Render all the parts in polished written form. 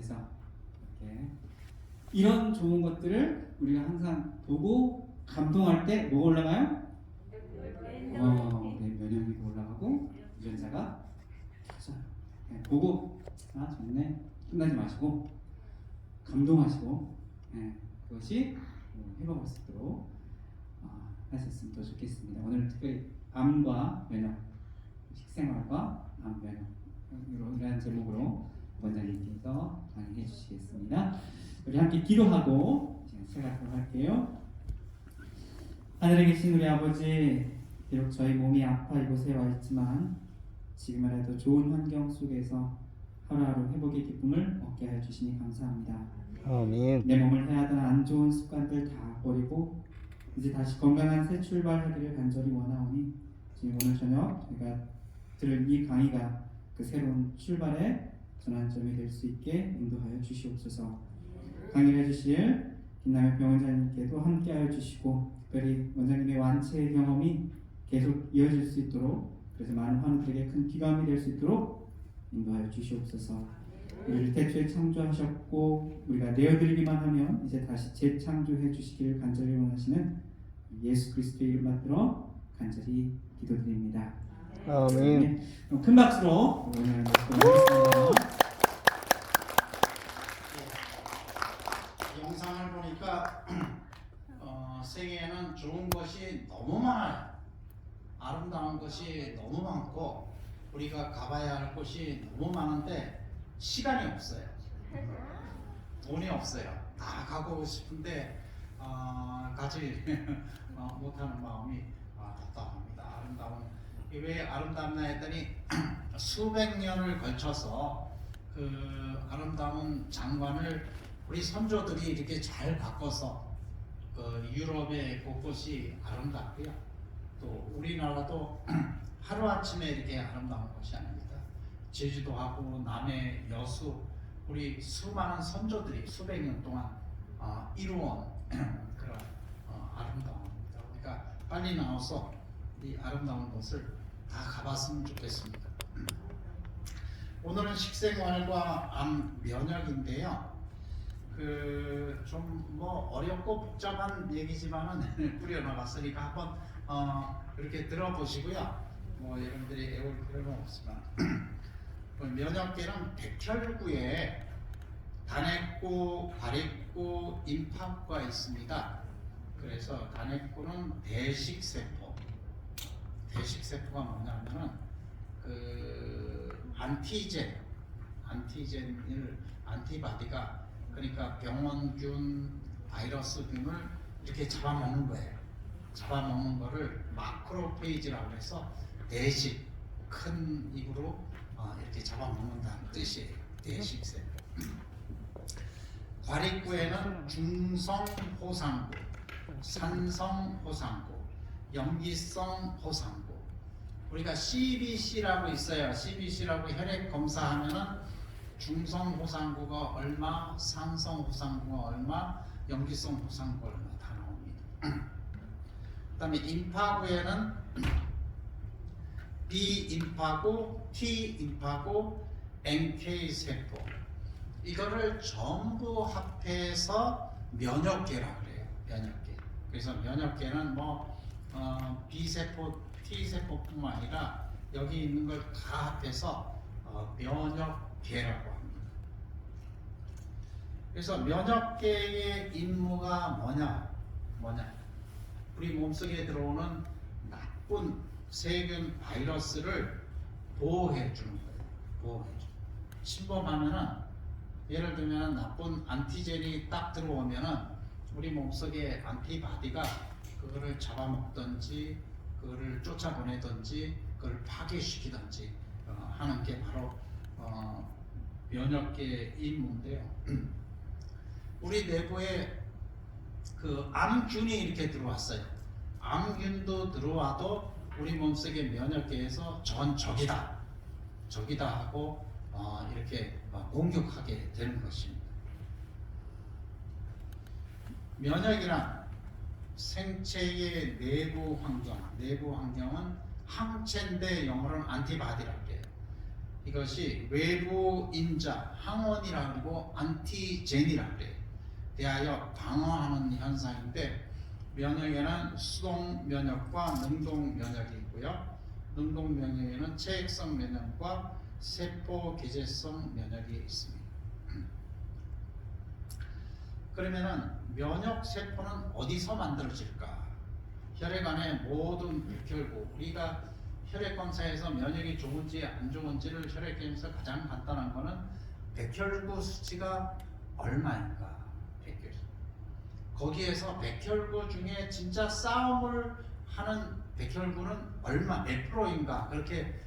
그래서 이렇게 이런 좋은 것들을 우리가 항상 보고 감동할 때 뭐가 올라가요? 면역력이 올라가고 유전자가 터져요. 보고 좋네 끝나지 마시고 감동하시고 그것이 회복할 수 있도록 하셨으면 더 좋겠습니다. 오늘 특별히 암과 면역, 식생활과 암 면역 이런 제목으로 원장님께서 강의해 주시겠습니다. 우리 함께 기도하고 시작하도록 할게요. 하늘에 계신 우리 아버지, 비록 저희 몸이 아파 이곳에 와 있지만 지금이라도 좋은 환경 속에서 하루하루 회복의 기쁨을 얻게 해 주시니 감사합니다. 아멘. 내 몸을 해하던 안 좋은 습관들 다 버리고 이제 다시 건강한 새 출발하기를 간절히 원하오니 지금 오늘 저녁 저희가 들을 이 강의가 그 새로운 출발의 전환점이 될 수 있게 인도하여 주시옵소서. 강의를 해주실 김남혁 병원장님께도 함께하여 주시고 특별히 원장님의 완치의 경험이 계속 이어질 수 있도록 그래서 많은 환우들에게 큰 기감이 될 수 있도록 인도하여 주시옵소서. 우리를 태초에 창조하셨고 우리가 내어드리기만 하면 이제 다시 재창조해 주시기를 간절히 원하시는 예수 그리스도의 이름 받들어 간절히 기도드립니다. 아멘. 큰 박수로 오늘 하겠습니다. 영상을 보니까 세계에는 좋은 것이 너무 많아요. 아름다운 것이 너무 많고 우리가 가봐야 할 곳이 너무 많은데 시간이 없어요. 돈이 없어요. 다 가고 싶은데 가지 못하는 마음이 답답합니다. 아름다운 왜 아름답나 했더니 수백 년을 걸쳐서 그 아름다운 장관을 우리 선조들이 이렇게 잘 바꿔서 유럽의 곳곳이 아름답고요. 또 우리나라도 하루아침에 이렇게 아름다운 것이 아닙니다. 제주도하고 남해 여수 우리 수많은 선조들이 수백 년 동안 이루어온 그런 아름다움입니다. 그러니까 빨리 나와서 이 아름다운 곳을 다 가봤으면 좋겠습니다. 오늘은 식생활과 암 면역인데요. 좀 뭐 어렵고 복잡한 얘기지만은 뿌려나갔으니까 한번 이렇게 들어보시고요. 뭐 여러분들이 애울 필요는 없지만 면역계는 백혈구에 단핵구, 발익구, 임파구가 있습니다. 그래서 단핵구는 대식세포. 대식세포가 뭐냐면은 안티바디가 그러니까 병원균, 바이러스균을 이렇게 잡아먹는 거예요. 잡아먹는 거를 마크로페이지라고 해서 대식, 큰 입으로 이렇게 잡아먹는다는 뜻이에요. 대식세포. 발익구에는 중성호상구, 산성호상구, 염기성호상구. 우리가 CBC라고 있어요. CBC라고 혈액 검사하면은 중성호상구가 얼마, 산성호상구가 얼마, 염기성호상구가 얼마 다 나옵니다. 그 다음에 임파구에는 B임파구, T임파구, NK세포 이거를 전부 합해서 면역계라고 그래요. 면역계. 그래서 면역계는 B세포, T세포뿐만 아니라 여기 있는 걸 다 합해서 면역계라고 합니다. 그래서 면역계의 임무가 뭐냐? 우리 몸속에 들어오는 나쁜 세균 바이러스를 보호해 주는 거예요. 보호해 주. 침범하면은 예를 들면 나쁜 안티젠이 딱 들어오면은 우리 몸속에 안티바디가 그거를 잡아먹든지 그거를 쫓아보내든지 그걸 파괴시키든지 하는 게 바로 면역계의 임무인데요. 우리 내부에 그 암균이 이렇게 들어왔어요. 암균도 들어와도 우리 몸속에 면역계에서 적이다 하고 이렇게 공격하게 되는 것입니다. 면역이란 생체의 내부 환경은 항체인데 영어로는 안티바디라고 해요. 이것이 외부 인자, 항원이라 그리고 안티젠이라 그래요. 대하여 방어하는 현상인데 면역에는 수동 면역과 능동 면역이 있고요. 능동 면역에는 체액성 면역과 세포 개체성 면역이 있습니다. 그러면은 면역 세포는 어디서 만들어질까? 혈액 안에 모든 백혈구, 우리가 혈액 검사에서 면역이 좋은지 안 좋은지를 혈액 검사에서 가장 간단한 거는 백혈구 수치가 얼마인가? 백혈. 거기에서 백혈구 중에 진짜 싸움을 하는 백혈구는 얼마, 몇 프로인가? 그렇게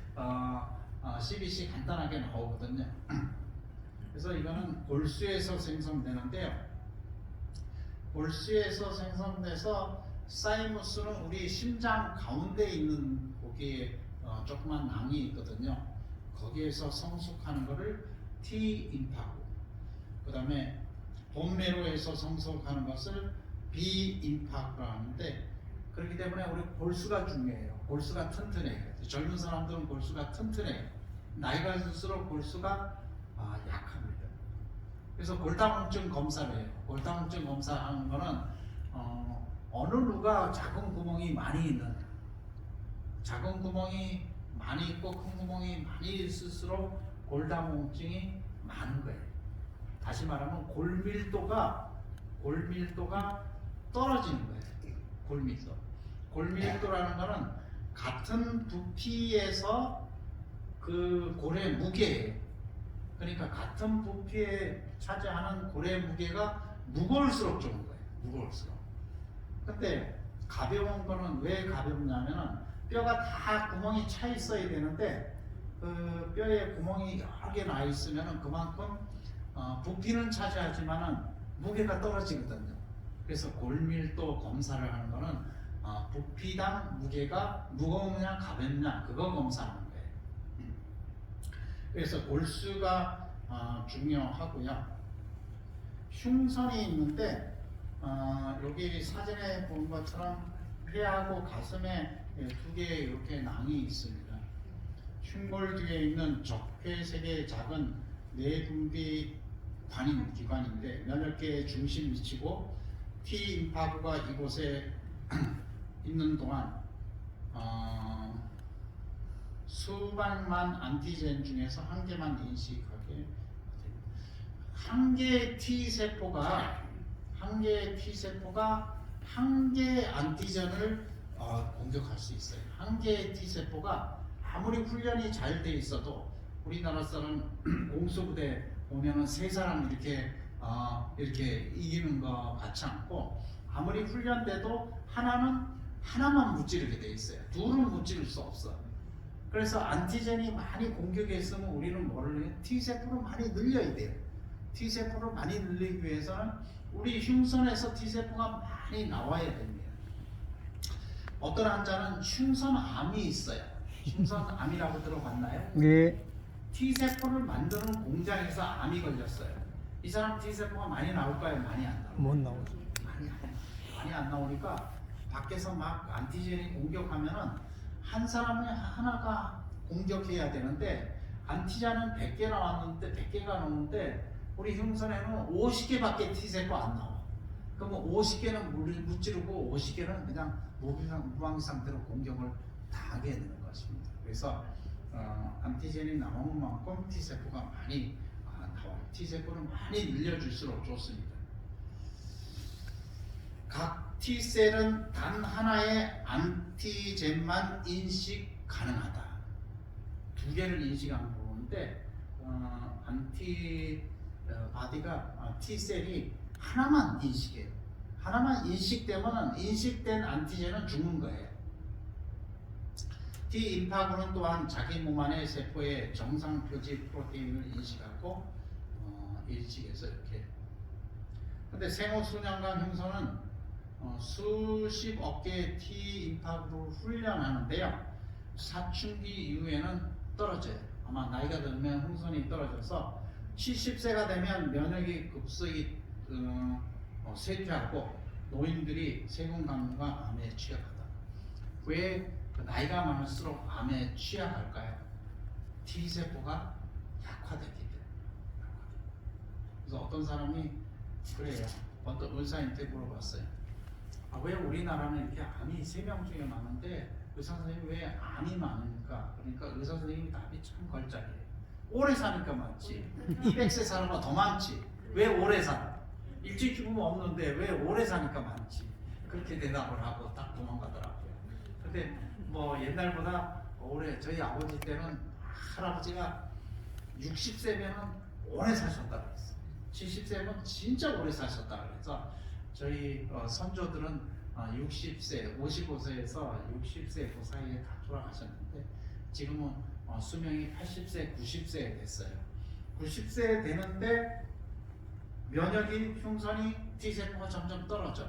CBC 간단하게 나오거든요. 그래서 이거는 골수에서 생성되는데요. 골수에서 생성돼서 사이무스는 우리 심장 가운데 있는 거기에 조그만 낭이 있거든요. 거기에서 성숙하는 것을 T 임파구, 그 다음에 본메로에서 성숙하는 것을 B 임파구라 하는데, 그렇기 때문에 우리 골수가 중요해요. 골수가 튼튼해요. 젊은 사람들은 골수가 튼튼해요. 나이가 들수록 골수가 약합니다. 그래서 골다공증 검사를 해요. 골다공증 검사하는 거는 어느 누가 작은 구멍이 많이 있는, 작은 구멍이 많이 있고 큰 구멍이 많이 있을수록 골다공증이 많은 거예요. 다시 말하면 골밀도가 떨어지는 거예요. 골밀도라는 거는 같은 부피에서 그 골의 무게예요. 그러니까 같은 부피에 차지하는 골의 무게가 무거울수록 좋은 거예요. 무거울수록. 근데 가벼운 거는 왜 가볍냐면은 뼈가 다 구멍이 차 있어야 되는데 그 뼈에 구멍이 여러 개 나 있으면은 그만큼 부피는 차지하지만은 무게가 떨어지거든요. 그래서 골밀도 검사를 하는 거는 부피당 무게가 무거우냐 가볍냐 그거 검사하는 거예요. 그래서 골수가 중요하고요. 흉선이 있는데 여기 사진에 본 것처럼 폐하고 가슴에 두 개의 이렇게 낭이 있습니다. 흉골 뒤에 있는 적폐색의 작은 내분비 기관인데 면역계의 중심 위치고 T 임파구가 이곳에 있는 동안 수백만 안티젠 중에서 한 개만 인식하게 됩니다. 한 개의 T 세포가 한 개의 안티젠을 공격할 수 있어요. 한 개의 T 세포가 아무리 훈련이 잘 돼 있어도 우리나라 사람 공수부대 보면은 세 사람 이렇게 이기는 거 같지 않고 아무리 훈련돼도 하나만 무찌르게 돼 있어요. 둘은 무찌를 수 없어. 그래서 안티젠이 많이 공격했으면 우리는 뭐를 해요? T 세포를 많이 늘려야 돼요. T 세포를 많이 늘리기 위해서는 우리 흉선에서 T 세포가 많이 나와야 됩니다. 어떤 환자는 흉선암이 있어요. 흉선암이라고 들어봤나요? 네. T 세포를 만드는 공장에서 암이 걸렸어요. 이 사람 T 세포가 많이 나올까요? 많이 안 나와요. 못 나오죠. 많이 안 나오니까 밖에서 막 안티젠이 공격하면은 한 사람이 하나가 공격해야 되는데 안티젠은 100개 나왔는데 100개가 나오는데 우리 흉선에는 50개밖에 T세포 안 나와. 그러면 50개는 무찌르고 50개는 그냥 무방비 상태로 공격을 당하게 되는 것입니다. 그래서 안티젠이 나오는 만큼 T세포가 많이 나와요. T세포를 많이 늘려줄수록 좋습니다. 각 T셀은 단 하나의 안티젠만 인식 가능하다. 두 개를 인식하는 부분인데 바디가 T셀이 하나만 인식해요. 하나만 인식되면 인식된 안티젠은 죽는 거예요. T 임파구는 또한 자기 몸 안의 세포의 정상 표지 프로테인을 인식하고 인식해서 이렇게. 근데 생호순양간 흉선은 수십억 개의 T 임파구를 훈련하는데요. 사춘기 이후에는 떨어져요. 아마 나이가 들면 흉선이 떨어져서 70세가 되면 면역이 급속히 쇠퇴하고 노인들이 세균감염과 암에 취약하다. 왜 나이가 많을수록 암에 취약할까요? T 세포가 약화되기 때문에. 그래서 어떤 사람이 그래요. 어떤 의사한테 물어봤어요. 왜 우리나라는 이렇게 암이 3명 중에 많은데 의사 선생님 왜 암이 많으니까? 그러니까 의사 선생님 답이 참 걸작이에요. 오래 사니까 많지. 200세 사람보다 더 많지. 왜 오래 살아? 일찍 죽으면 없는데 왜 오래 사니까 많지? 그렇게 대답을 하고 딱 도망가더라고요. 근데 뭐 옛날보다 오래, 저희 아버지 때는 할아버지가 60세면은 오래 사셨다고 그랬어요. 70세면 진짜 오래 사셨다고 그래서 저희 선조들은 60세, 55세에서 60세 그 사이에 다 돌아가셨는데 지금은 수명이 80세, 90세 됐어요. 90세 되는데 면역이 흉선이 T세포가 점점 떨어져.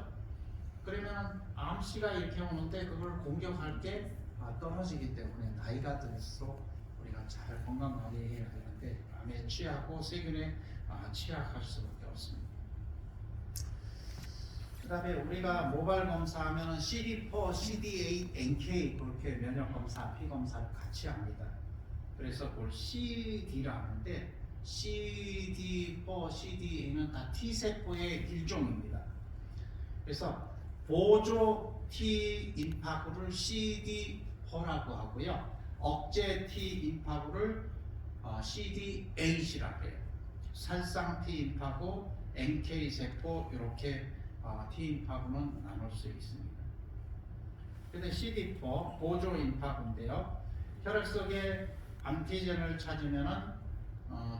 그러면 암시가 이렇게 오는데 그걸 공격할 게 떨어지기 때문에 나이가 들수록 우리가 잘 건강 관리해야 되는데 암에 취하고 세균에 취약할 수밖에 없습니다. 그 다음에 우리가 모발 검사하면 CD4, CD8, NK 그렇게 면역 검사, 피 검사를 같이 합니다. 그래서 그걸 CD라 하는데 CD4, CD8는 다 T세포의 일종입니다. 그래서 보조 T 임파구를 CD4라고 하고요. 억제 T 임파구를 CD8이라고 해요. 살상 T 임파구, NK 세포 이렇게 T 임파구는 나눌 수 있습니다. 근데 CD4 보조 임파구인데요. 혈액 속에 안티젠을 찾으면은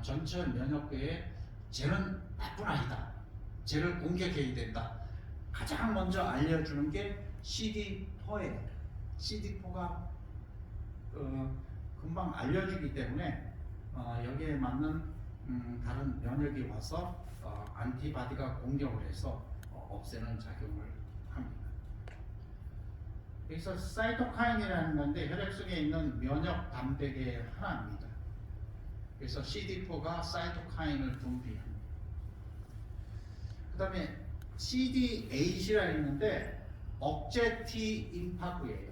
전체 면역계에 쟤는 나쁜 아이다. 쟤를 공격해야 된다. 가장 먼저 알려주는 게 CD4예요. CD4가 금방 알려주기 때문에 여기에 맞는 다른 면역이 와서 안티바디가 공격을 해서 없애는 작용을 합니다. 그래서 사이토카인이라는 건데 혈액 속에 있는 면역 단백의 하나입니다. 그래서 CD4가 사이토카인을 분비합니다. 그 다음에 CD8이라 있는데 억제 T 임파구예요.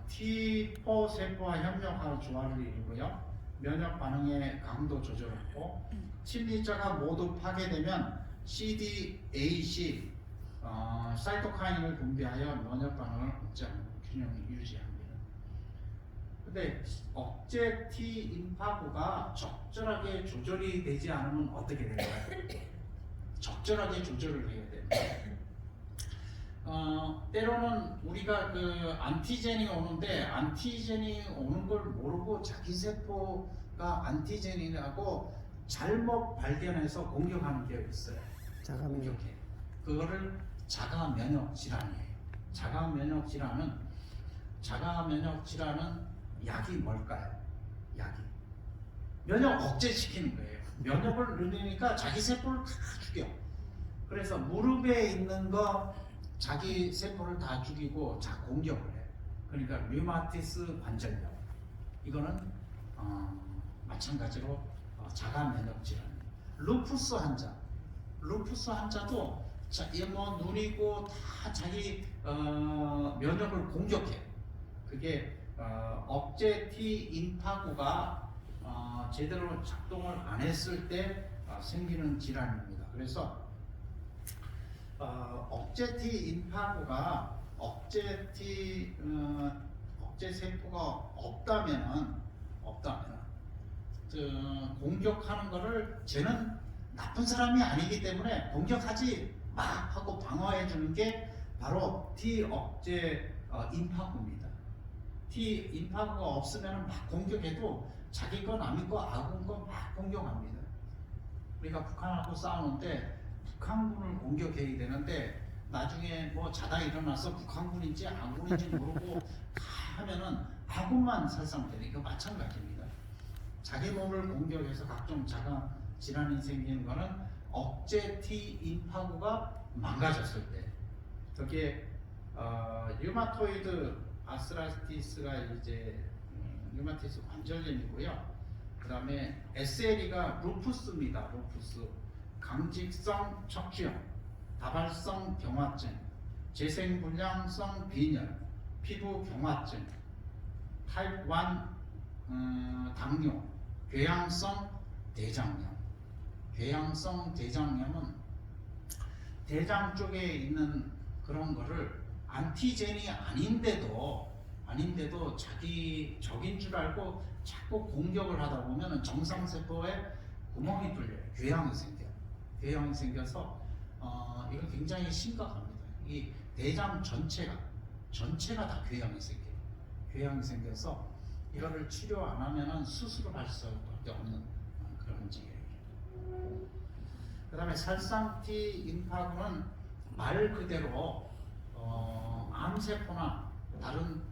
T4 세포와 협력하여 조화를 이루고요. 면역 반응의 강도 조절하고 친리자가 모두 파괴되면 CD8이 사이토카인을 분비하여 면역 반응을 억제하고 균형을 유지합니다. 근데 억제 T 임파구가 적절하게 조절이 되지 않으면 어떻게 될까요? 적절하게 조절을 해야 됩니다. 때로는 우리가 그 안티젠이 오는데 안티젠이 오는 걸 모르고 자기 세포가 안티젠이라고 잘못 발견해서 공격하는 게 있어요. 공격해. 그거를 자가 면역 질환이에요. 자가 면역 질환은 약이 뭘까요? 약이 면역 억제시키는 거예요. 면역을 늘리니까 자기 세포를 다 죽여. 그래서 무릎에 있는 거 자기 세포를 다 죽이고 공격을 해. 그러니까 류마티스 관절염 이거는 마찬가지로 자가 면역 질환. 루푸스 환자도 뭐 눈이고 다 자기 면역을 공격해. 그게 억제 T 임파구가 제대로 작동을 안 했을 때 생기는 질환입니다. 그래서 억제 T 임파구가 억제 세포가 없다면 공격하는 거를 쟤는 나쁜 사람이 아니기 때문에 공격하지 마 하고 방어해 주는 게 바로 T 억제 임파구입니다. T 임파구가 없으면 막 공격해도 자기 거 남의 거 아군 거 막 공격합니다. 우리가 북한하고 싸우는데 북한군을 공격해야 되는데 나중에 뭐 자다 일어나서 북한군인지 아군인지 모르고 하면은 아군만 살상되니까 마찬가지입니다. 자기 몸을 공격해서 각종 자가 질환이 생기는 거는 억제 T 임파구가 망가졌을 때. 거기에 류마토이드 아스라티스가 이제 류마티스 관절염이고요. 그 다음에 SLE가 루푸스입니다. 루푸스. 강직성 척추염, 다발성 경화증, 재생불량성 빈혈, 피부 경화증, 타입 1 당뇨, 궤양성 대장염. 궤양성 대장염은 대장 쪽에 있는 그런 거를 안티젠이 아닌데도 자기 적인 줄 알고 자꾸 공격을 하다 보면 정상세포에 구멍이 뚫려요. 궤양이 생겨요. 궤양이 생겨서 이거 굉장히 심각합니다. 이 대장 전체가 다 궤양이 생겨요. 궤양이 생겨서 이거를 치료 안 하면은 수술을 할 수밖에 없는 그런 지경이에요. 그다음에 살상T 임파고는 말 그대로 암세포나 다른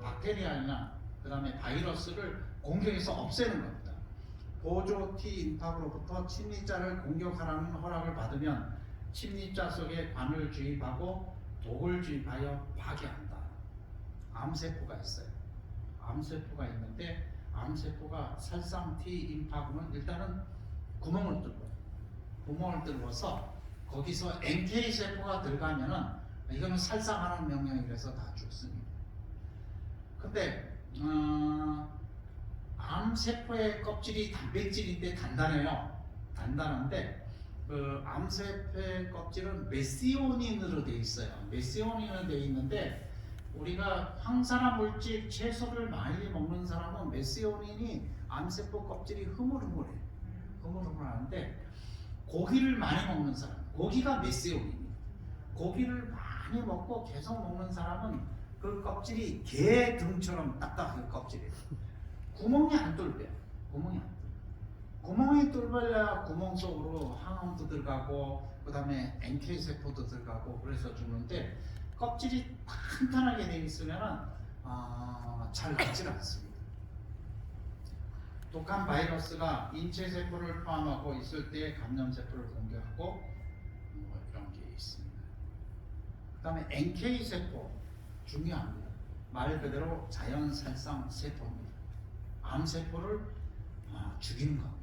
박테리아나 그다음에 바이러스를 공격해서 없애는 겁니다. 보조 T 임파고로부터 침입자를 공격하라는 허락을 받으면 침입자 속에 관을 주입하고 독을 주입하여 파괴한다. 암세포가 있어요. 암세포가 있는데 암세포가 살상 T 임파고는 일단은 구멍을 뚫어서 거기서 NK 세포가 들어가면은 이거는 살상하는 명령이라서 다 죽습니다. 근데 암세포의 껍질이 단백질인데 단단한데 그 암세포의 껍질은 메시오닌으로 돼 있어요. 메시오닌으로 돼 있는데 우리가 항산화 물질 채소를 많이 먹는 사람은 메시오닌이 암세포 껍질이 흐물흐물해요. 흐물흐물하는데 고기를 많이 먹는 사람, 고기가 메시오닌이에요. 고기를 많이 먹고 계속 먹는 사람은 그 껍질이 개 등처럼 딱딱하게 껍질이에요. 구멍이 안 뚫려요. 구멍이 뚫려야 구멍 속으로 항암도 들어가고 그 다음에 NK 세포도 들어가고 그래서 죽는데 껍질이 탄탄하게 되어 있으면 잘 낫질 않습니다. 독한 바이러스가 인체 세포를 포함하고 있을 때 감염 세포를 공격하고 이런 게 있습니다. 그 다음에 NK 세포 중요합니다. 말 그대로 자연 살상 세포입니다. 암 세포를 죽이는 겁니다.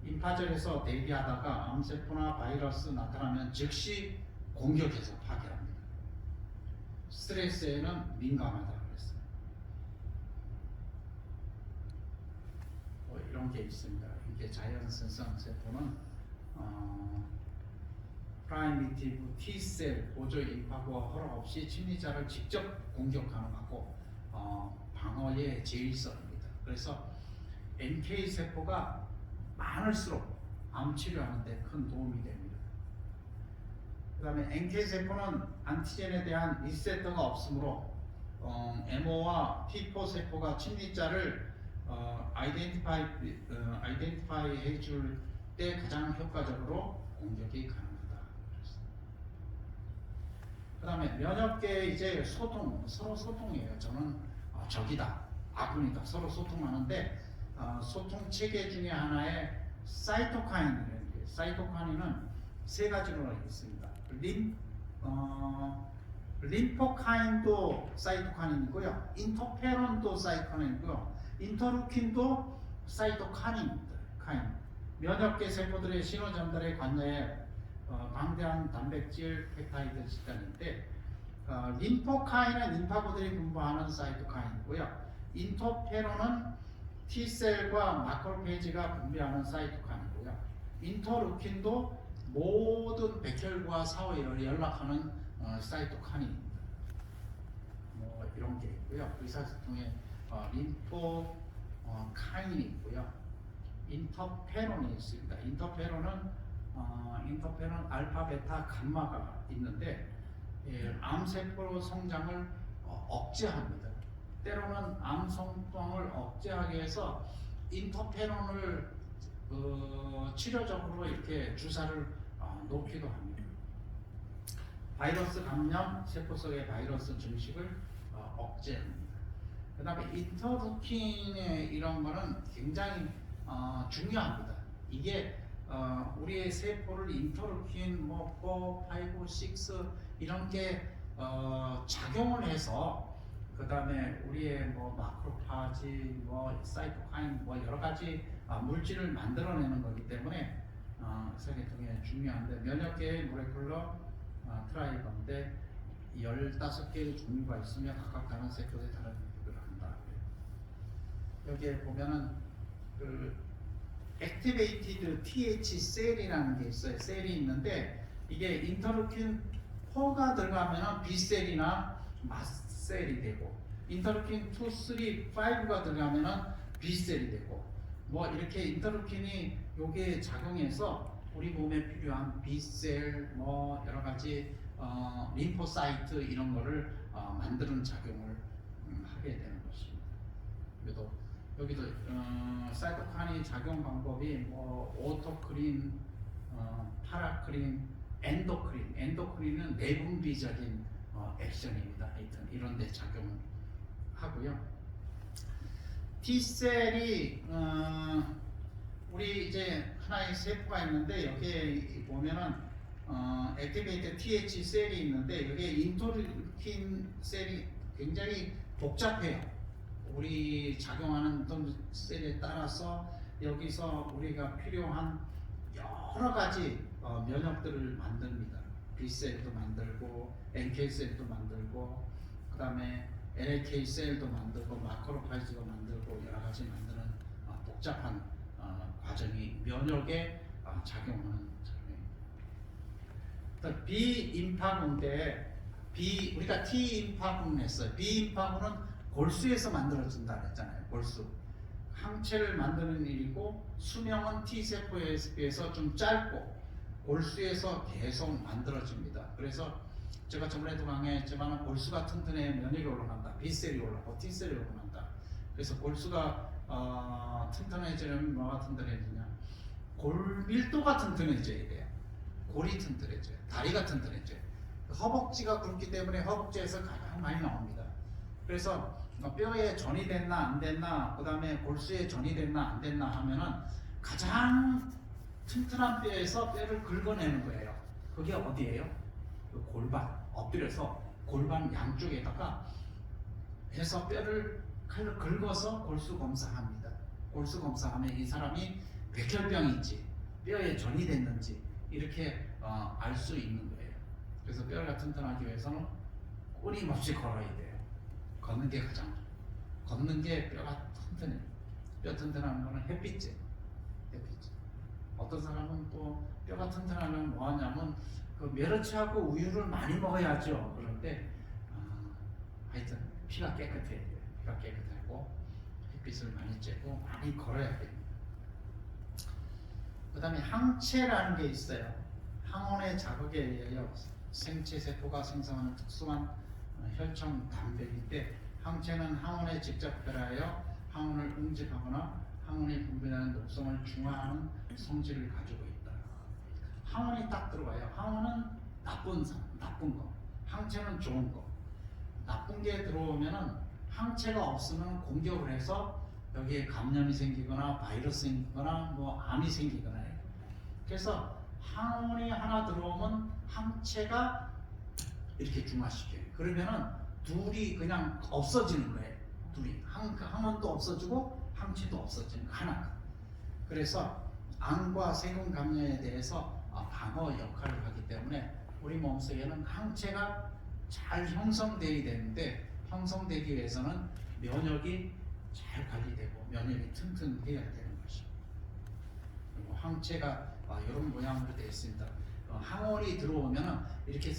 임파절에서 대기하다가 암 세포나 바이러스 나타나면 즉시 공격해서 파괴합니다. 스트레스에는 민감하다 그랬어요. 이런 게 있습니다. 이게 자연선상 세포는 프라이미티브 T셀 보조 임파고와 허락 없이 침입자를 직접 공격하는 거고 방어에 제일선입니다. 그래서 NK 세포가 많을수록 암 치료하는데 큰 도움이 됩니다. 그 다음에 NK 세포는 안티젠에 대한 리세터가 없으므로 MO와 T4 세포가 침입자를 아이덴티파이 해줄 때 가장 효과적으로 공격이 가능하다. 그 다음에 면역계의 이제 서로 소통이에요. 저는 적이다, 아군이다, 서로 소통하는데 소통 체계 중에 하나에 사이토카인이라는 게 사이토카인은 세 가지로 있습니다. 림포카인도 사이토카인이고요, 인터페론도 사이토카인이고요, 인터루킨도 사이토카인입니다. 면역계 세포들의 신호 전달에 관여해 방대한 단백질 펩타이드 집단인데 림포카인은 림파구들이 분포하는 사이토카인이고요, 인터페론은 T셀과 마크로페이지가 분비하는 사이토카인이고요, 인터루킨도 모든 백혈과 사회를 연락하는 사이토카인입니다. 이런 게 있고요. 의사소통에 림포카인이 있고요, 인터페론이 있습니다. 인터페론은 알파, 베타, 감마가 있는데 암세포 성장을 억제합니다. 때로는 암 성장을 억제하기 위해서 인터페론을 치료적으로 이렇게 주사를 놓기도 합니다. 바이러스 감염, 세포 속의 바이러스 증식을 억제합니다. 그 다음에 인터루킨의 이런 거는 굉장히 중요합니다. 이게 우리의 세포를 인터루킨 4, 5, 6 이런 게 작용을 해서 그 다음에 우리의 마크로파지, 사이토카인 여러 가지 물질을 만들어내는 거기 때문에 세계통에 중요한데 면역계의 모레큘러 트라이버인데 15개의 종류가 있으며 각각 다른 세포에 다른 기능을 한다. 여기에 보면은 그 액티베이티드 TH 셀이라는 게 있어요. 셀이 있는데 이게 인터루킨 4가 들어가면은 B 셀이나 마셀이 되고 인터루킨 2, 3, 5가 들어가면은 B 셀이 되고 뭐 이렇게 인터루킨이 여기에 작용해서 우리 몸에 필요한 B 셀 뭐 여러 가지 림포사이트 이런 거를 만드는 작용을 하게 되는 것입니다. 여기도 사이토카인 작용 방법이 뭐 오토크린, 파라크린, 엔도크린. 엔도크린은 내분비적인 액션입니다. 하여튼 이런 데 작용하고요. T셀이 우리 이제 하나의 세포가 있는데 여기에 보면은 액티베이트 TH 셀이 있는데 여기에 인터루킨 셀이 굉장히 복잡해요. 우리 작용하는 어떤 셀에 따라서 여기서 우리가 필요한 여러 가지 면역들을 만듭니다. B셀도 만들고 NK셀도 만들고 그 다음에 LAK 셀도 만들고 마크로파이지도 만들고 여러 가지 만드는 복잡한 과정이 면역에 작용하는 작용입니다. 비임파군인데 우리가 T임파군 했어요. 비임파군은 골수에서 만들어진다 그랬잖아요. 골수. 항체를 만드는 일이고 수명은 T세포에 비해서 좀 짧고 골수에서 계속 만들어집니다. 그래서 제가 저번에도 강의했지만 골수가 튼튼해 면역이 올라간다. B셀이 올라가고 T셀이 올라간다. 그래서 골수가 튼튼해지려면 뭐가 튼튼해지냐? 골 밀도가 튼튼해져야 돼요. 골이 튼튼해져요. 다리가 튼튼해져요. 허벅지가 굵기 때문에 허벅지에서 가장 많이 나옵니다. 그래서 뼈에 전이 됐나 안 됐나, 그 다음에 골수에 전이 됐나 안 됐나 하면은 가장 튼튼한 뼈에서 뼈를 긁어내는 거예요. 그게 어디예요? 그 골반, 엎드려서 골반 양쪽에다가 해서 뼈를 칼로 긁어서 골수 검사합니다. 골수 검사하면 이 사람이 백혈병인지 뼈에 전이 됐는지 이렇게 알 수 있는 거예요. 그래서 뼈가 튼튼하기 위해서는 끊임없이 걸어야 돼요. 걷는 게 걷는 게 뼈가 튼튼해. 뼈 튼튼한 거는 햇빛째. 어떤 사람은 또 뼈가 튼튼하면 뭐 하냐면 그 메르치하고 우유를 많이 먹어야죠. 그런데 하여튼 피가 깨끗해야 돼요. 피가 깨끗하고 햇빛을 많이 쬐고 많이 걸어야 됩니다. 그 다음에 항체라는 게 있어요. 항원의 자극에 의하여 생체 세포가 생성하는 특수한 혈청 단백인데 항체는 항원에 직접 변하여 항원을 응집하거나 항원이 분비하는 독성을 중화하는 성질을 가지고 있다. 항원이 딱 들어가요. 항원은 나쁜 거, 항체는 좋은 거. 나쁜 게 들어오면은 항체가 없으면 공격을 해서 여기에 감염이 생기거나 바이러스 생기거나 뭐 암이 생기거나 해요. 그래서 항원이 하나 들어오면 항체가 이렇게 중화시켜요. 그러면은 둘이 그냥 없어지는 거예요. 둘이 항원도 없어지고 항체도 없어지는 거 하나가. 그래서 암과 세균 감염에 대해서 방어 역할을 하기 때문에 우리 몸속에는 항체가 잘 형성되어야 되는데 형성되기 위해서는 면역이 잘 관리되고 면역이 튼튼해야 되는 것입니다. 그리고 항체가 이런 모양으로 되어 있습니다. 항원이 들어오면 이렇게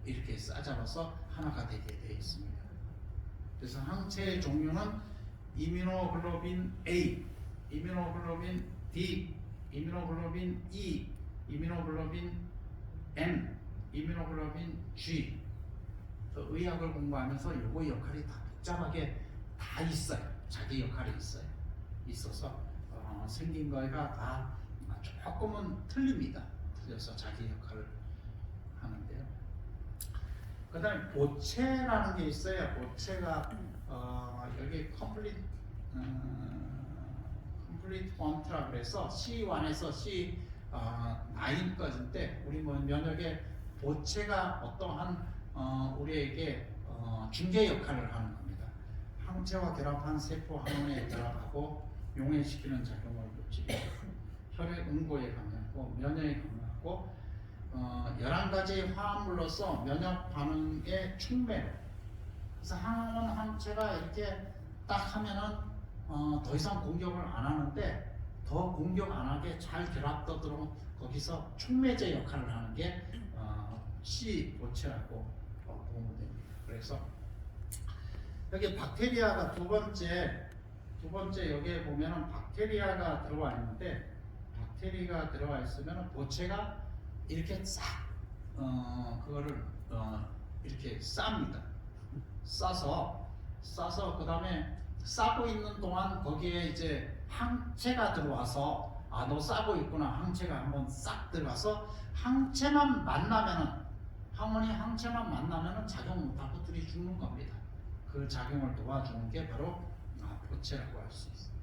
이렇게 싸잡아서 하나가 되게 되어 있습니다. 그래서 항체의 종류는 이뮤노글로빈 A, 이뮤노글로빈 D, 이뮤노글로빈 E, 이뮤노글로빈 M, 이뮤노글로빈 G. 의학을 공부하면서 요거 역할이 다 복잡하게 다 있어요. 자기 역할이 있어서 생긴 거가 다 조금은 틀립니다. 틀려서 자기 역할을 하는데요. 그 다음에 보체라는 게 있어요. 보체가 여기 컴플리트 펀트라 그래서 C1에서 C9까지인데 우리 면역의 보체가 어떠한 우리에게 중개 역할을 하는 겁니다. 항체와 결합한 세포 항원에 들어가고 용해시키는 작용을 거치고 혈액 응고에 감염하고 면역에 감염하고 11가지 화합물로서 면역 반응에 충매로. 그래서 항체가 이렇게 딱 하면은 더 이상 공격을 안 하는데 더 공격 안 하게 잘 결합되도록 거기서 촉매제 역할을 하는 게 C 고체라고 보면 됩니다. 그래서 여기 박테리아가 두 번째 여기에 보면은 박테리아가 들어와 있는데 박테리아가 들어와 있으면은 고체가 이렇게 싹 그거를 이렇게 쌉니다. 싸서 그 다음에 싸고 있는 동안 거기에 이제 항체가 들어와서 너 싸고 있구나. 항체가 한번 싹 들어가서 항체만 만나면은 작용 못하고 들이 죽는 겁니다. 그 작용을 도와주는 게 바로 고체라고 할 수 있습니다.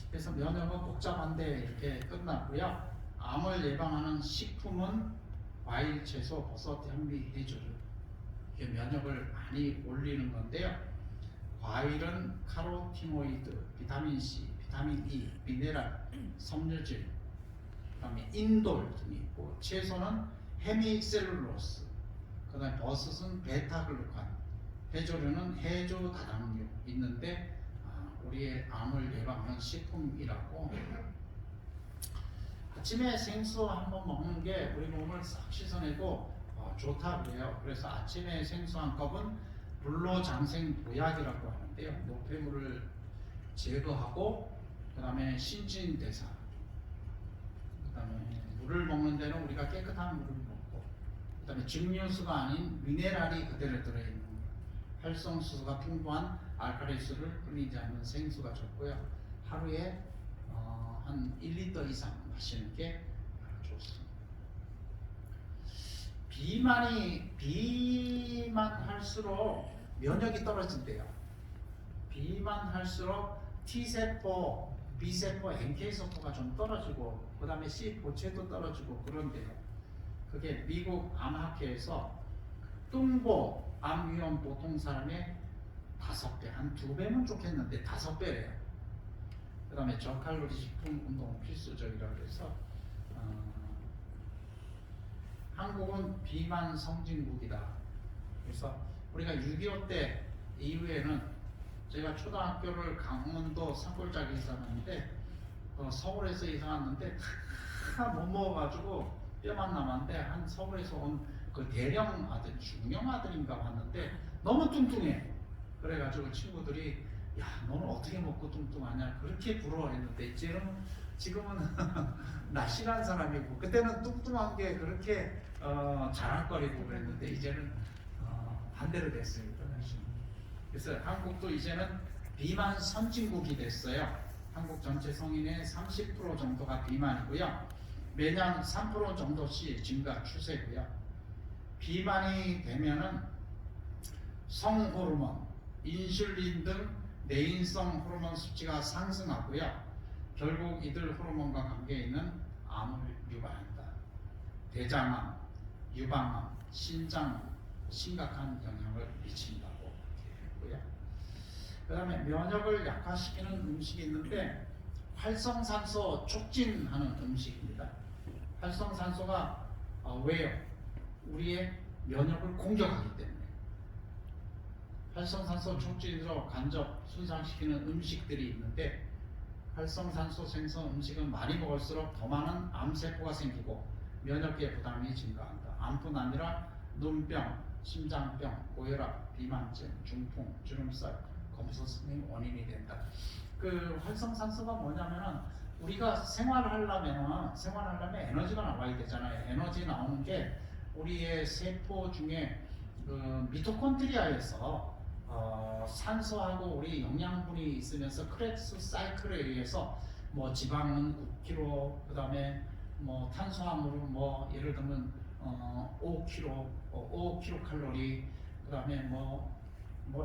그래서 면역은 복잡한데 이렇게 끝났고요. 암을 예방하는 식품은 과일, 채소, 버섯, 현미, 해조류. 이게 면역을 많이 올리는 건데요. 과일은 카로티노이드, 비타민 C, 비타민 E, 미네랄, 섬유질, 그다음에 인돌 등이 있고, 채소는 헤미셀룰로스, 그다음에 버섯은 베타글루칸, 해조류는 해조 다당류 있는데 우리의 암을 예방하는 식품이라고. 아침에 생수 한번 먹는 게 우리 몸을 싹 씻어내고 좋다 그래요. 그래서 아침에 생수 한 컵은 불로장생 보약이라고 하는데요. 노폐물을 제거하고 그다음에 신진대사, 그다음에 물을 먹는 데는 우리가 깨끗한 물을 먹고, 그다음에 증류수가 아닌 미네랄이 그대로 들어있는 활성수가 풍부한 알칼리수를 끊이지 않는 생수가 좋고요. 하루에 한 1리터 이상 마시는 게 좋습니다. 비만할수록 면역이 떨어진대요. 비만할수록 T세포, B세포, NK세포가 좀 떨어지고 그 다음에 C 고체도 떨어지고 그런데요. 그게 미국 암학회에서 뚱보 암 위험 보통 사람의 5배, 한 2배면 좋겠는데 5배래요. 그 다음에 저칼로리 식품 운동 필수적이라고 해서 한국은 비만 성진국이다. 그래서 우리가 6.25 때 이후에는 제가 초등학교를 강원도 산골짜기 이사했는데 서울에서 이사 왔는데 다 못 먹어가지고 뼈만 남았는데 한 서울에서 온 그 대령 아들, 중령 아들인가 봤는데 너무 뚱뚱해. 그래가지고 친구들이 야 너는 어떻게 먹고 뚱뚱하냐 그렇게 부러워했는데 지금은 날씬한 사람이고, 그때는 뚱뚱한 게 그렇게 자랑거리고 그랬는데 이제는 반대로 됐습니다. 그래서 한국도 이제는 비만 선진국이 됐어요. 한국 전체 성인의 30% 정도가 비만이고요. 매년 3% 정도씩 증가 추세고요. 비만이 되면은 성호르몬, 인슐린 등 내인성 호르몬 수치가 상승하고요. 결국 이들 호르몬과 관계 있는 암을 유발한다. 대장암, 유방암, 신장암 심각한 영향을 미친다고 했고요. 그 다음에 면역을 약화시키는 음식이 있는데 활성산소 촉진하는 음식입니다. 활성산소가 왜요? 우리의 면역을 공격하기 때문에. 활성산소 촉진으로 간접 손상시키는 음식들이 있는데 활성산소 생성 음식은 많이 먹을수록 더 많은 암세포가 생기고 면역계 부담이 증가한다. 암뿐 아니라 눈병, 심장병, 고혈압, 비만증, 중풍, 주름살, 검소성의 원인이 된다. 그 활성산소가 뭐냐면은 우리가 생활하려면 에너지가 나와야 되잖아요. 에너지 나오는 게 우리의 세포 중에 미토콘드리아에서 산소하고 우리 영양분이 있으면서 크레스 사이클에 의해서 뭐 지방은 9kg, 그다음에 뭐 탄수화물은 뭐 예를 들면 5kcal, 그다음에 뭐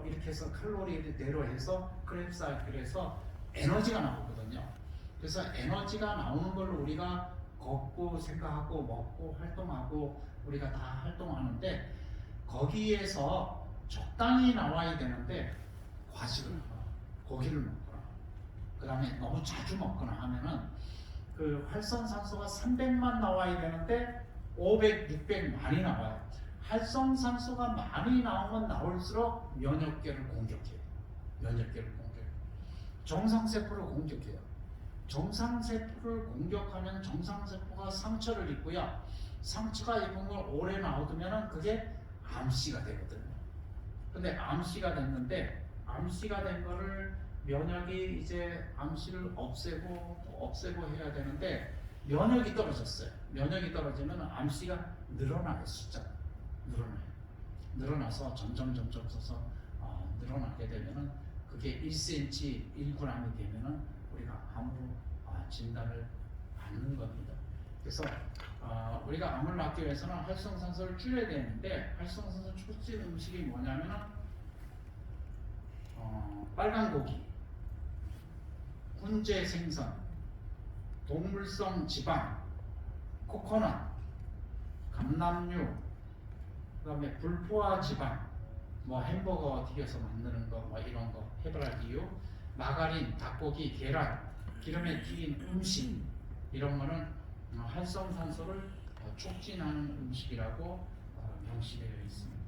이렇게 해서 칼로리대로 해서 크레스 사이클에서 에너지가 나오거든요. 그래서 에너지가 나오는 걸 우리가 걷고 생각하고 먹고 활동하고 우리가 다 활동하는데 거기에서 적당히 나와야 되는데 과식을 하거나 고기를 먹거나 그 다음에 너무 자주 먹거나 하면은 그 활성산소가 300만 나와야 되는데 500, 600 많이 나와요. 활성산소가 많이 나오면 나올수록 면역계를 공격해요. 면역계를 공격해요. 정상세포를 공격해요. 정상세포를 공격하면 정상세포가 상처를 입고요. 상처가 입은 걸 오래 놔두면 그게 암씨가 되거든요. 근데 암씨가 됐는데 암씨가 된 거를 면역이 이제 암씨를 없애고 또 없애고 해야 되는데 면역이 떨어졌어요. 면역이 떨어지면 암씨가 늘어나요. 숫자가 늘어나서 점점 서서 늘어나게 되면은 그게 1cm, 1g이 되면은 우리가 암으로 진단을 받는 겁니다. 그래서 우리가 암을 막기 위해서는 활성산소를 줄여야 되는데 활성산소 촉진 음식이 뭐냐면은 빨간 고기, 훈제 생선, 동물성 지방, 코코넛, 감남류, 그다음에 불포화 지방, 뭐 햄버거 튀겨서 만드는 거, 뭐 이런 거, 해바라기유, 마가린, 닭고기, 계란, 기름에 튀긴 음식 이런 거는 활성산소를 촉진하는 음식이라고 명시되어 있습니다.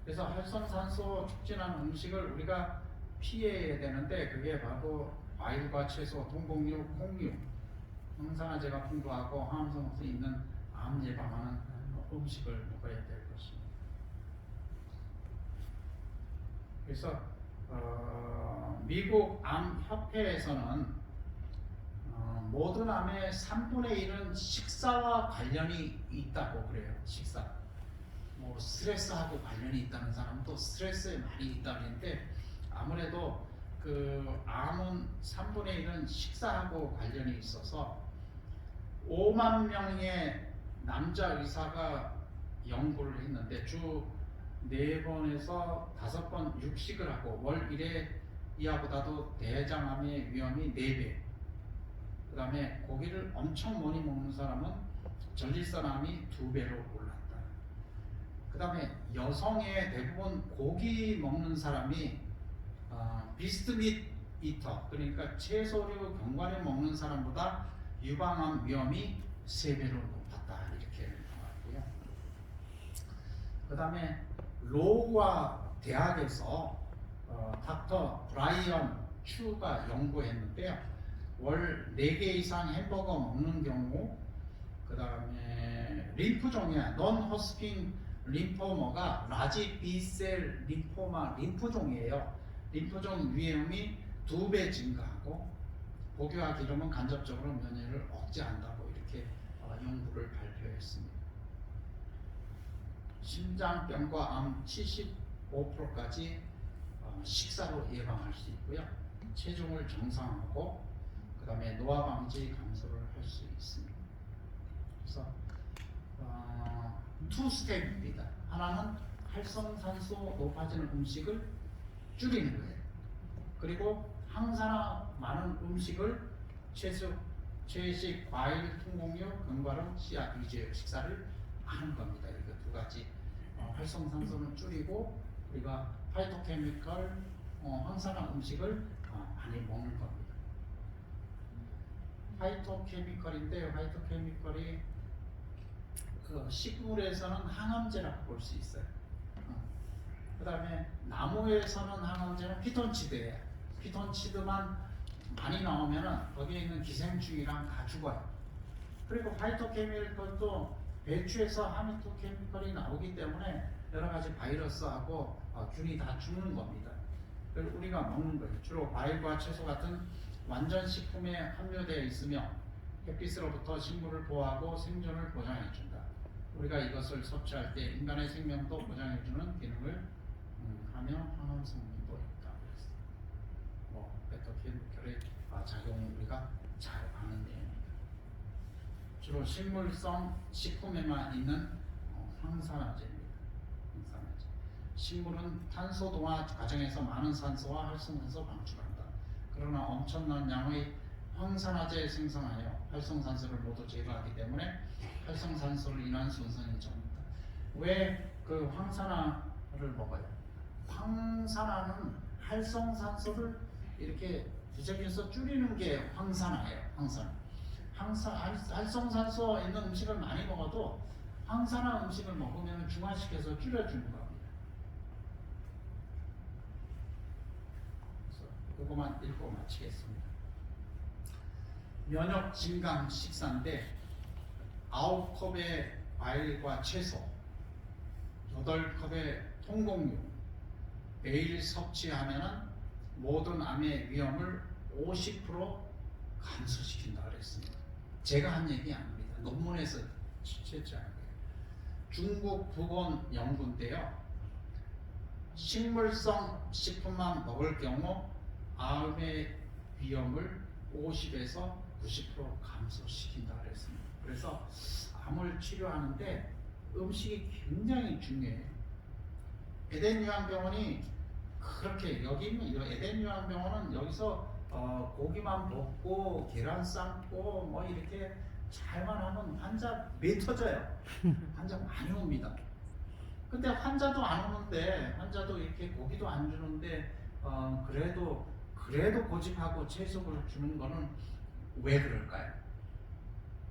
그래서 활성산소 촉진하는 음식을 우리가 피해야 되는데 그게 바로 과일과 채소, 동곡류, 콩류, 항산화제가 풍부하고 항암성분이 있는 암 예방하는 음식을 먹어야 될 것입니다. 그래서 미국 암협회에서는 모든 암의 3분의 1은 식사와 관련이 있다고 그래요. 식사. 뭐 스트레스하고 관련이 있다는 사람도 스트레스에 많이 있다는데 아무래도 그 암은 3분의 1은 식사하고 관련이 있어서 5만 명의 남자 의사가 연구를 했는데 주 4번에서 5번 육식을 하고 월 1회 이하보다도 대장암의 위험이 4배. 그 다음에 고기를 엄청 많이 먹는 사람은 전립선암이 2배로 올랐다. 그 다음에 여성의 대부분 고기 먹는 사람이 비스트밋 이터, 그러니까 채소류 견과류 먹는 사람보다 유방암 위험이 3배로 높았다. 이렇게 나왔고요. 그 다음에 로우와 대학에서 닥터 브라이언 추가 연구했는데요. 월 4개 이상 햄버거 먹는 경우, 그 다음에 림프종이야, non-Hodgkin 림포마가 라지 B셀 림포마 림프종이에요. 림프종 위험이 2배 증가하고 복유와 기름은 간접적으로 면역을 억제한다고 이렇게 연구를 발표했습니다. 심장병과 암 75%까지 식사로 예방할 수 있고요. 체중을 정상화하고 그 다음에 노화 방지 감소를 할 수 있습니다. 그래서 2스텝입니다. 하나는 활성산소 높아지는 음식을 줄이는 거예요. 그리고 항산화 많은 음식을 채식, 과일, 통곡류, 견과류, 씨앗 위주의 식사를 하는 겁니다. 이거 2가지 활성산소는 줄이고 우리가 파이토케미컬 항산화 음식을 많이 먹는 겁니다. 파이토케미컬인데요. 파이토케미컬이 식물에서는 항암제라고 볼 수 있어요. 그 다음에 나무에서는 항암제는 피톤치드예요. 피톤치드만 많이 나오면 거기에 있는 기생충이랑 다 죽어요. 그리고 파이토케미컬도 배추에서 하미토케미컬이 나오기 때문에 여러 가지 바이러스하고 균이 다 죽는 겁니다. 그리고 우리가 먹는 거예요. 주로 과일과 채소 같은 완전 식품에 함유되어 있으며 햇빛으로부터 식물을 보호하고 생존을 보장해 준다. 우리가 이것을 섭취할 때 인간의 생명도 보장해 주는 기능을 하며 항암 성분도 있다. 뭐 베타케미컬의 작용을 우리가 잘 아는 내용입니다. 주로 식물성 식품에만 있는 항산화제입니다. 항산화제. 식물은 탄소 동화 과정에서 많은 산소와 활성산소 방출한다. 그러나 엄청난 양의 황산화제 생성하여 활성산소를 모두 제거하기 때문에 활성산소를 인한 손상이 적습니다. 왜 그 황산화를 먹어요? 황산화는 활성산소를 이렇게 뒤적여서 줄이는 게 황산화예요. 활성산소 있는 음식을 많이 먹어도 황산화 음식을 먹으면 중화시켜서 줄여주는 겁니다. 그거만 읽고 마치겠습니다. 면역 증강 식사인데 9컵의 과일과 채소, 8컵의 통곡류 매일 섭취하면은 모든 암의 위험을 50% 감소시킨다 그랬습니다. 제가 한 얘기 아닙니다. 논문에서 채취한 거예요. 중국 북원 연구인데요. 식물성 식품만 먹을 경우 암의 위험을 50에서 90% 감소시킨다 그랬습니다. 그래서 암을 치료하는데 음식이 굉장히 중요해요. 에덴 요한병원이 그렇게 여기 있는 에덴 요한병원은 여기서 고기만 먹고 계란 삶고 뭐 이렇게 잘만 하면 환자 매 터져요. 환자 많이 옵니다. 근데 환자도 안 오는데 환자도 이렇게 고기도 안 주는데 그래도 고집하고 채소를 주는 거는 왜 그럴까요?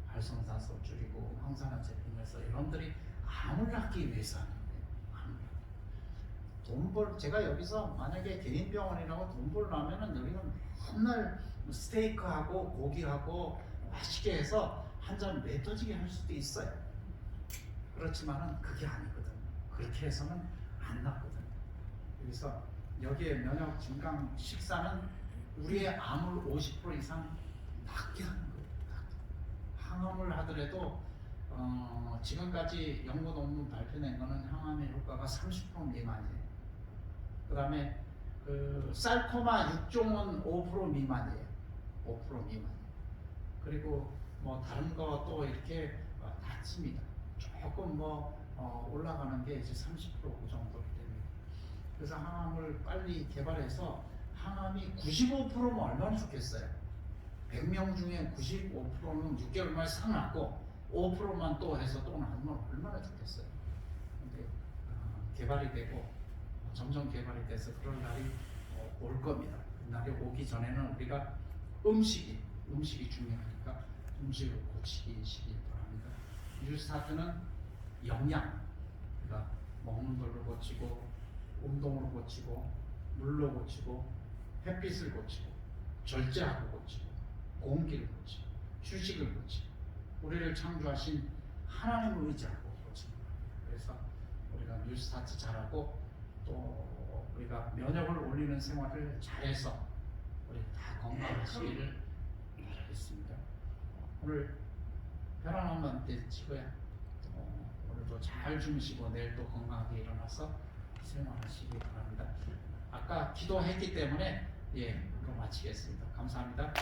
활성산소 줄이고 항산화 제품에서 여러분들이 암을 낫기 위해서 하는데 제가 여기서 만약에 개인병원이라고 돈 벌려면은 여기는 맨날 스테이크하고 고기하고 맛있게 해서 한 잔 매 터지게 할 수도 있어요. 그렇지만은 그게 아니거든. 그렇게 해서는 안 낫거든. 그래서 여기에 면역 증강 식사는 우리의 암을 50% 이상 낫게 하는 거예요. 항암을 하더라도 지금까지 연구 논문 발표된 거는 항암의 효과가 30% 미만이에요. 그 다음에 그 살코마 6종은 5% 미만이에요. 5% 미만. 그리고 뭐 다른 거 또 이렇게 낮습니다. 조금 뭐 올라가는 게 이제 30%그 정도 됩니다. 그래서 항암을 빨리 개발해서 항암이 95%면 얼마나 좋겠어요. 100명 중에 95%는 6개월 만에 살아나고 5%만 또 해서 또 나오면 얼마나 좋겠어요. 근데 개발이 되고 점점 개발이 돼서 그런 날이 올 겁니다. 그 날이 오기 전에는 우리가 음식이 중요하니까 음식을 고치시기 바랍니다. 뉴스타트는 영양, 그러니까 먹는 걸로 고치고 운동으로 고치고 물로 고치고 햇빛을 고치고 절제하고 고치고 공기를 고치고 휴식을 고치고 우리를 창조하신 하나님을 의지하고 고칩니다. 그래서 우리가 뉴스타트 잘하고 또 우리가 면역을 올리는 생활을 잘해서 우리 다 건강하시기를 바라겠습니다. 오늘 편안한 때 찍어야 오늘도 잘 주무시고 내일 또 건강하게 일어나서 생활하시기 바랍니다. 아까 기도했기 때문에 그거 마치겠습니다. 감사합니다.